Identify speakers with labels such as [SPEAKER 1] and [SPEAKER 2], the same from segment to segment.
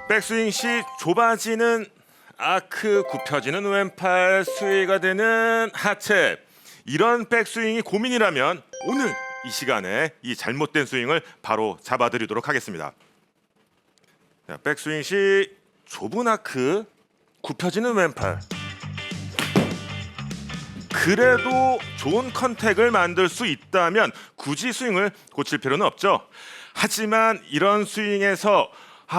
[SPEAKER 1] 백스윙 시 좁아지는 아크, 굽혀지는 왼팔, 수위가 되는 하체. 이런 백스윙이 고민이라면 오늘 이 시간에 이 잘못된 스윙을 바로 잡아드리도록 하겠습니다. 자, 백스윙 시 좁은 아크, 굽혀지는 왼팔. 그래도 좋은 컨택을 만들 수 있다면 굳이 스윙을 고칠 필요는 없죠. 하지만 이런 스윙에서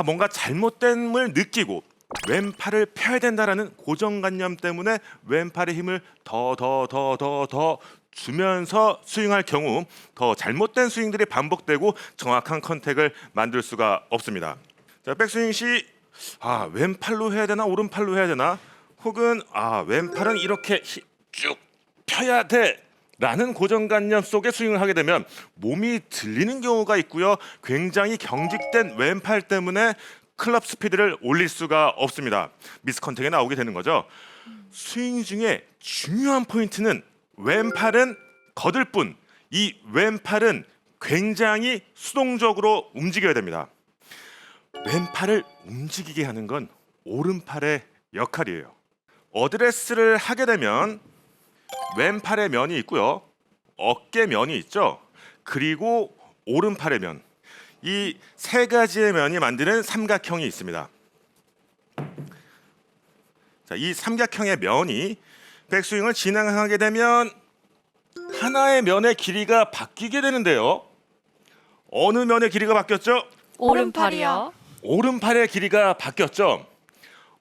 [SPEAKER 1] 뭔가 잘못됨을 느끼고 왼팔을 펴야 된다라는 고정관념 때문에 왼팔의 힘을 더 주면서 스윙할 경우 더 잘못된 스윙들이 반복되고 정확한 컨택을 만들 수가 없습니다. 자, 백스윙 시 왼팔로 해야 되나 오른팔로 해야 되나, 혹은 왼팔은 이렇게 쭉 펴야 돼 라는 고정관념 속에 스윙을 하게 되면 몸이 들리는 경우가 있고요. 굉장히 경직된 왼팔 때문에 클럽 스피드를 올릴 수가 없습니다. 미스 컨택이 나오게 되는 거죠. 스윙 중에 중요한 포인트는 왼팔은 거들 뿐 이 왼팔은 굉장히 수동적으로 움직여야 됩니다. 왼팔을 움직이게 하는 건 오른팔의 역할이에요. 어드레스를 하게 되면 왼팔의 면이 있고요. 어깨 면이 있죠. 그리고 오른팔의 면. 이 세 가지의 면이 만드는 삼각형이 있습니다. 자, 이 삼각형의 면이 백스윙을 진행하게 되면 하나의 면의 길이가 바뀌게 되는데요. 어느 면의 길이가 바뀌었죠?
[SPEAKER 2] 오른팔이요.
[SPEAKER 1] 오른팔의 길이가 바뀌었죠.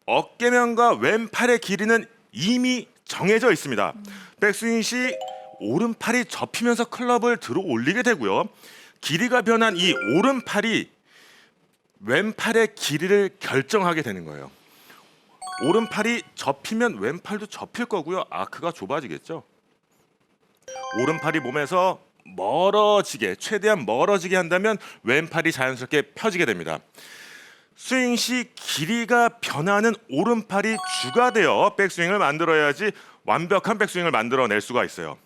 [SPEAKER 1] 어깨면과 왼팔의 길이는 이미 정해져 있습니다. 백스윙 시 오른팔이 접히면서 클럽을 들어 올리게 되고요. 길이가 변한 이 오른팔이 왼팔의 길이를 결정하게 되는 거예요. 오른팔이 접히면 왼팔도 접힐 거고요. 아크가 좁아지겠죠. 오른팔이 몸에서 멀어지게, 최대한 멀어지게 한다면 왼팔이 자연스럽게 펴지게 됩니다. 스윙 시 길이가 변하는 오른팔이 주가 되어 백스윙을 만들어야지 완벽한 백스윙을 만들어낼 수가 있어요.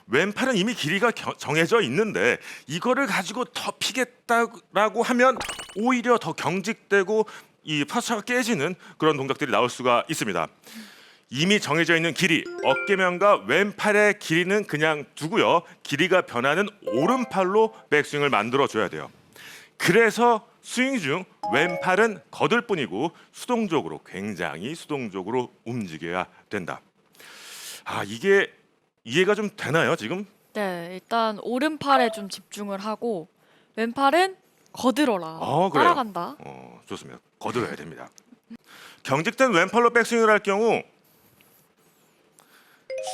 [SPEAKER 1] 왼팔은 이미 길이가 정해져 있는데 이거를 가지고 더 피겠다라고 하면 오히려 더 경직되고 이 파스차가 깨지는 그런 동작들이 나올 수가 있습니다. 이미 정해져 있는 길이, 어깨면과 왼팔의 길이는 그냥 두고요. 길이가 변하는 오른팔로 백스윙을 만들어줘야 돼요. 그래서 스윙 중 왼팔은 거들 뿐이고 수동적으로, 굉장히 수동적으로 움직여야 된다. 이게 이해가 좀 되나요, 지금?
[SPEAKER 2] 네, 일단 오른팔에 좀 집중을 하고 왼팔은 거들어라.
[SPEAKER 1] 그래요?
[SPEAKER 2] 따라간다.
[SPEAKER 1] 좋습니다. 거들어야 됩니다. 경직된 왼팔로 백스윙을 할 경우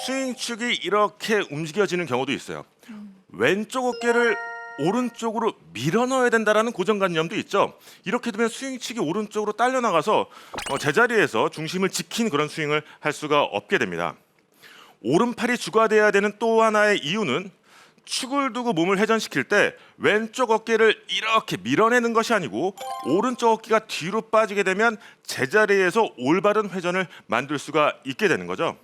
[SPEAKER 1] 스윙 축이 이렇게 움직여지는 경우도 있어요. 왼쪽 어깨를 오른쪽으로 밀어 넣어야 된다라는 고정관념도 있죠. 이렇게 되면 스윙 축이 오른쪽으로 딸려 나가서 제자리에서 중심을 지킨 그런 스윙을 할 수가 없게 됩니다. 오른팔이 주가 돼야 되는 또 하나의 이유는 축을 두고 몸을 회전시킬 때 왼쪽 어깨를 이렇게 밀어내는 것이 아니고 오른쪽 어깨가 뒤로 빠지게 되면 제자리에서 올바른 회전을 만들 수가 있게 되는 거죠.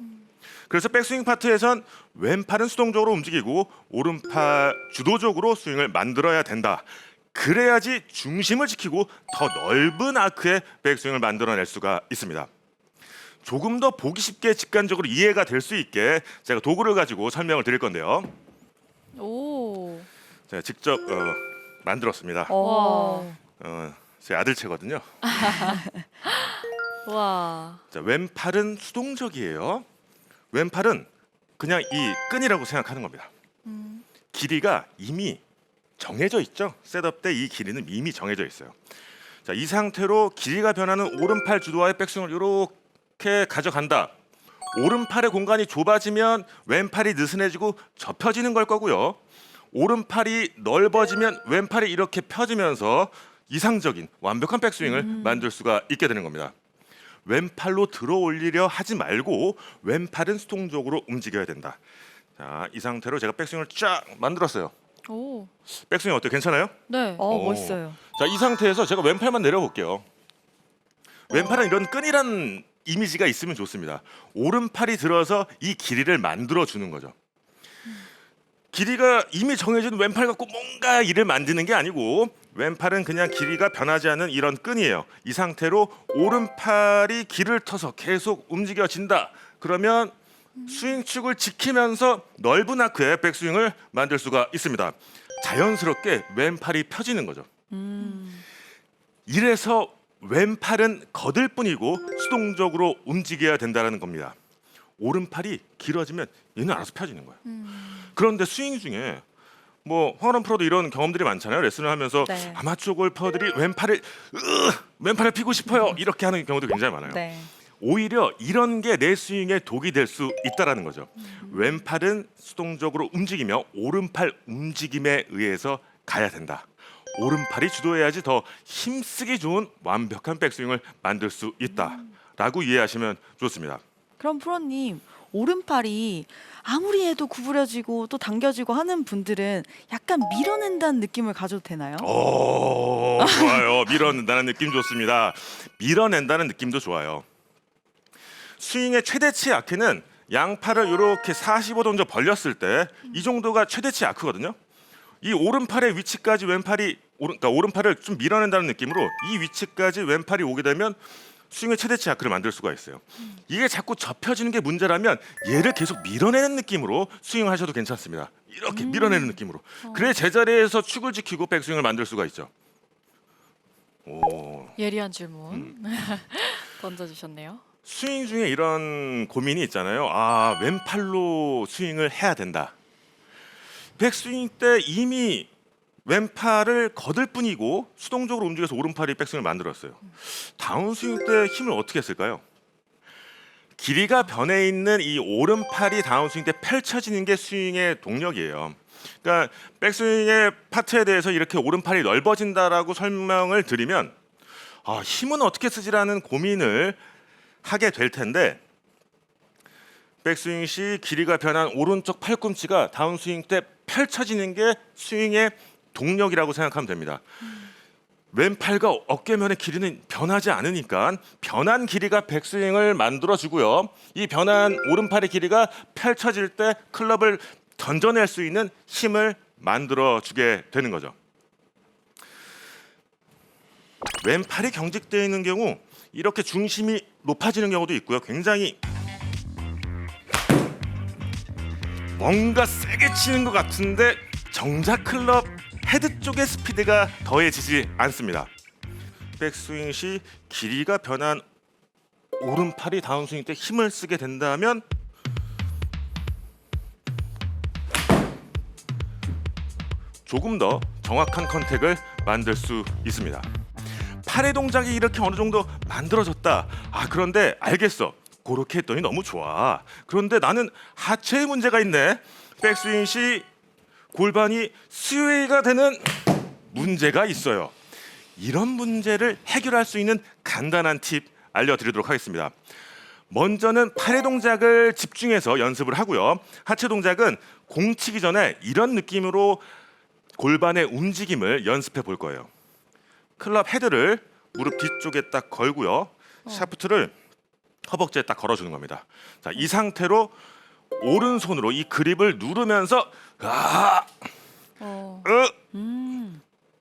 [SPEAKER 1] 그래서 백스윙 파트에선 왼팔은 수동적으로 움직이고 오른팔 주도적으로 스윙을 만들어야 된다. 그래야지 중심을 지키고 더 넓은 아크의 백스윙을 만들어낼 수가 있습니다. 조금 더 보기 쉽게 직관적으로 이해가 될 수 있게 제가 도구를 가지고 설명을 드릴 건데요.
[SPEAKER 2] 오.
[SPEAKER 1] 제가 직접 만들었습니다.
[SPEAKER 2] 와.
[SPEAKER 1] 제 아들 채거든요.
[SPEAKER 2] 와.
[SPEAKER 1] 자, 왼팔은 수동적이에요. 왼팔은 그냥 이 끈이라고 생각하는 겁니다. 길이가 이미 정해져 있죠. 셋업 때 이 길이는 이미 정해져 있어요. 자, 이 상태로 길이가 변하는 오른팔 주도와의 백스윙을 이렇게 가져간다. 오른팔의 공간이 좁아지면 왼팔이 느슨해지고 접혀지는 걸 거고요. 오른팔이 넓어지면 왼팔이 이렇게 펴지면서 이상적인 완벽한 백스윙을 만들 수가 있게 되는 겁니다. 왼팔로 들어 올리려 하지 말고 왼팔은 수동적으로 움직여야 된다. 자, 이 상태로 제가 백스윙을 쫙 만들었어요.
[SPEAKER 2] 오.
[SPEAKER 1] 백스윙 어때요? 괜찮아요?
[SPEAKER 2] 네.
[SPEAKER 3] 멋있어요.
[SPEAKER 1] 자, 이 상태에서 제가 왼팔만 내려볼게요. 왼팔은 이런 끈이란 이미지가 있으면 좋습니다. 오른팔이 들어서 이 길이를 만들어 주는 거죠. 길이가 이미 정해진 왼팔 갖고 뭔가 일을 만드는 게 아니고 왼팔은 그냥 길이가 변하지 않는 이런 끈이에요. 이 상태로 오른팔이 길을 터서 계속 움직여진다. 그러면 스윙축을 지키면서 넓은 아크의 백스윙을 만들 수가 있습니다. 자연스럽게 왼팔이 펴지는 거죠. 이래서 왼팔은 거들 뿐이고 수동적으로 움직여야 된다는 겁니다. 오른팔이 길어지면 얘는 알아서 펴지는 거예요. 그런데 스윙 중에 뭐 황원원 프로도 이런 경험들이 많잖아요. 레슨을 하면서
[SPEAKER 2] 네.
[SPEAKER 1] 아마추어 골퍼들이 왼팔을 피고 싶어요 이렇게 하는 경우도 굉장히 많아요.
[SPEAKER 3] 네.
[SPEAKER 1] 오히려 이런 게 내 스윙에 독이 될 수 있다라는 거죠. 왼팔은 수동적으로 움직이며 오른팔 움직임에 의해서 가야 된다. 오른팔이 주도해야지 더 힘쓰기 좋은 완벽한 백스윙을 만들 수 있다라고 이해하시면 좋습니다.
[SPEAKER 3] 그럼 프로님, 오른팔이 아무리 해도 구부려지고 또 당겨지고 하는 분들은 약간 밀어낸다는 느낌을 가져도 되나요?
[SPEAKER 1] 좋아요. 밀어낸다는 느낌 좋습니다. 밀어낸다는 느낌도 좋아요. 스윙의 최대치 아크는 양팔을 이렇게 45도 정도 벌렸을 때 이 정도가 최대치 아크거든요. 이 오른팔의 위치까지 그러니까 오른팔을 좀 밀어낸다는 느낌으로 이 위치까지 왼팔이 오게 되면 스윙의 최대치 아크를 만들 수가 있어요. 이게 자꾸 접혀지는 게 문제라면 얘를 계속 밀어내는 느낌으로 스윙하셔도 괜찮습니다. 이렇게 밀어내는 느낌으로. 그래 제자리에서 축을 지키고 백스윙을 만들 수가 있죠. 오.
[SPEAKER 2] 예리한 질문 던져주셨네요.
[SPEAKER 1] 스윙 중에 이런 고민이 있잖아요. 아, 왼팔로 스윙을 해야 된다. 백스윙 때 이미 왼팔을 거들 뿐이고 수동적으로 움직여서 오른팔이 백스윙을 만들었어요. 다운스윙 때 힘을 어떻게 쓸까요? 길이가 변해 있는 이 오른팔이 다운스윙 때 펼쳐지는 게 스윙의 동력이에요. 그러니까 백스윙의 파트에 대해서 이렇게 오른팔이 넓어진다라고 설명을 드리면 힘은 어떻게 쓰지라는 고민을 하게 될 텐데 백스윙 시 길이가 변한 오른쪽 팔꿈치가 다운스윙 때 펼쳐지는 게 스윙의 동력이라고 생각하면 됩니다. 왼팔과 어깨면의 길이는 변하지 않으니까 변한 길이가 백스윙을 만들어주고요. 이 변한 오른팔의 길이가 펼쳐질 때 클럽을 던져낼 수 있는 힘을 만들어주게 되는 거죠. 왼팔이 경직되어 있는 경우 이렇게 중심이 높아지는 경우도 있고요. 굉장히 뭔가 세게 치는 것 같은데 정작 클럽 헤드 쪽의 스피드가 더해지지 않습니다. 백스윙 시 길이가 변한 오른팔이 다운스윙 때 힘을 쓰게 된다면 조금 더 정확한 컨택을 만들 수 있습니다. 팔의 동작이 이렇게 어느 정도 만들어졌다. 그런데 알겠어. 그렇게 했더니 너무 좋아. 그런데 나는 하체에 문제가 있네. 백스윙 시 골반이 스웨이가 되는 문제가 있어요. 이런 문제를 해결할 수 있는 간단한 팁 알려드리도록 하겠습니다. 먼저는 팔의 동작을 집중해서 연습을 하고요. 하체 동작은 공 치기 전에 이런 느낌으로 골반의 움직임을 연습해 볼 거예요. 클럽 헤드를 무릎 뒤쪽에 딱 걸고요. 샤프트를 허벅지에 딱 걸어주는 겁니다. 자, 이 상태로 오른손으로 이 그립을 누르면서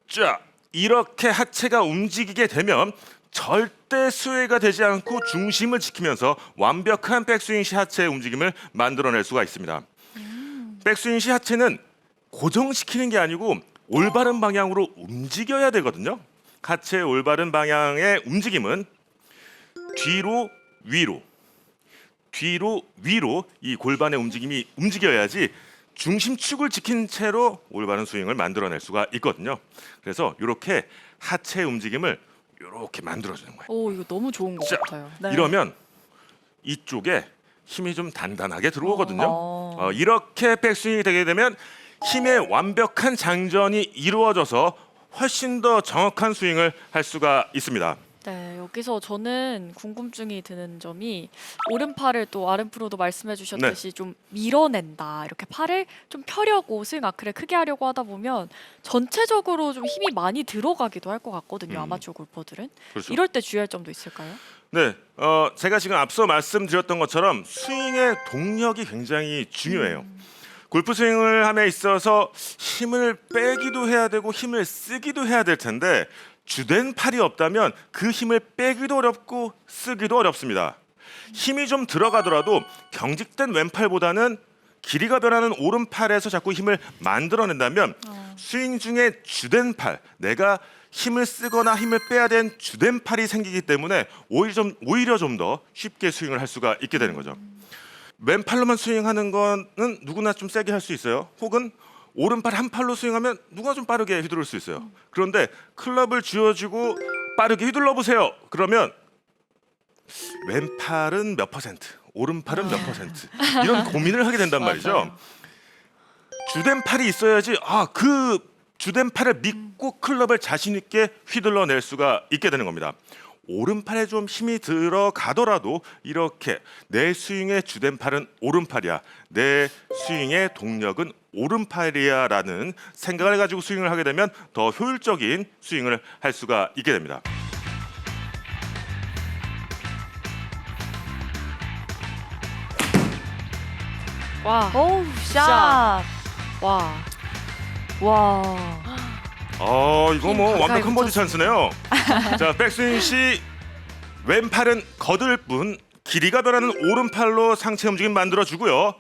[SPEAKER 1] 자, 이렇게 하체가 움직이게 되면 절대 스웨이가 되지 않고 중심을 지키면서 완벽한 백스윙 시 하체의 움직임을 만들어낼 수가 있습니다. 백스윙 시 하체는 고정시키는 게 아니고 올바른 방향으로 움직여야 되거든요. 하체의 올바른 방향의 움직임은 뒤로 위로, 뒤로 위로 이 골반의 움직임이 움직여야지 중심축을 지킨 채로 올바른 스윙을 만들어낼 수가 있거든요. 그래서 이렇게 하체 움직임을 이렇게 만들어주는 거예요.
[SPEAKER 2] 오, 이거 너무 좋은 것
[SPEAKER 1] 자,
[SPEAKER 2] 같아요.
[SPEAKER 3] 네.
[SPEAKER 1] 이러면 이쪽에 힘이 좀 단단하게 들어오거든요. 이렇게 백스윙이 되게 되면 힘의 완벽한 장전이 이루어져서 훨씬 더 정확한 스윙을 할 수가 있습니다.
[SPEAKER 2] 네, 여기서 저는 궁금증이 드는 점이 오른팔을 또 아름 프로도 말씀해 주셨듯이 좀 밀어낸다. 이렇게 팔을 좀 펴려고 스윙 아크를 크게 하려고 하다 보면 전체적으로 좀 힘이 많이 들어가기도 할 것 같거든요. 아마추어 골퍼들은.
[SPEAKER 1] 그렇죠.
[SPEAKER 2] 이럴 때 주의할 점도 있을까요?
[SPEAKER 1] 네, 제가 지금 앞서 말씀드렸던 것처럼 스윙의 동력이 굉장히 중요해요. 골프 스윙을 함에 있어서 힘을 빼기도 해야 되고 힘을 쓰기도 해야 될 텐데 주된 팔이 없다면 그 힘을 빼기도 어렵고 쓰기도 어렵습니다. 힘이 좀 들어가더라도 경직된 왼팔보다는 길이가 변하는 오른팔에서 자꾸 힘을 만들어낸다면 스윙 중에 주된 팔, 내가 힘을 쓰거나 힘을 빼야 되는 주된 팔이 생기기 때문에 오히려 좀 더 쉽게 스윙을 할 수가 있게 되는 거죠. 왼팔로만 스윙하는 거는 누구나 좀 세게 할 수 있어요. 혹은 오른팔 한 팔로 스윙하면 누가 좀 빠르게 휘두를 수 있어요. 그런데 클럽을 쥐어주고 빠르게 휘둘러 보세요. 그러면 왼팔은 몇 퍼센트, 오른팔은 몇 퍼센트 이런 고민을 하게 된단 말이죠.
[SPEAKER 2] 맞아요.
[SPEAKER 1] 주된 팔이 있어야지 그 주된 팔을 믿고 클럽을 자신 있게 휘둘러 낼 수가 있게 되는 겁니다. 오른팔에 좀 힘이 들어가더라도 이렇게 내 스윙의 주된 팔은 오른팔이야, 내 스윙의 동력은 오른팔이야 라는 생각을 가지고 스윙을 하게 되면 더 효율적인 스윙을 할 수가 있게 됩니다.
[SPEAKER 2] 와,
[SPEAKER 3] 어우, 샷.
[SPEAKER 2] 와.
[SPEAKER 3] 와.
[SPEAKER 1] 이거 뭐
[SPEAKER 2] 가까이
[SPEAKER 1] 완벽한 버디
[SPEAKER 2] 붙였습니다.
[SPEAKER 1] 찬스네요. 자, 백스윙 시 왼팔은 거들 뿐 길이가 변하는 오른팔로 상체 움직임 만들어주고요.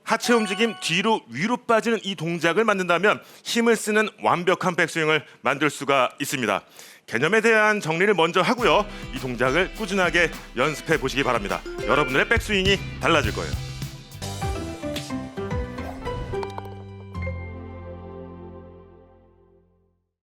[SPEAKER 1] 하체 움직임 뒤로 위로 빠지는 이 동작을 만든다면 힘을 쓰는 완벽한 백스윙을 만들 수가 있습니다. 개념에 대한 정리를 먼저 하고요. 이 동작을 꾸준하게 연습해 보시기 바랍니다. 여러분들의 백스윙이 달라질 거예요.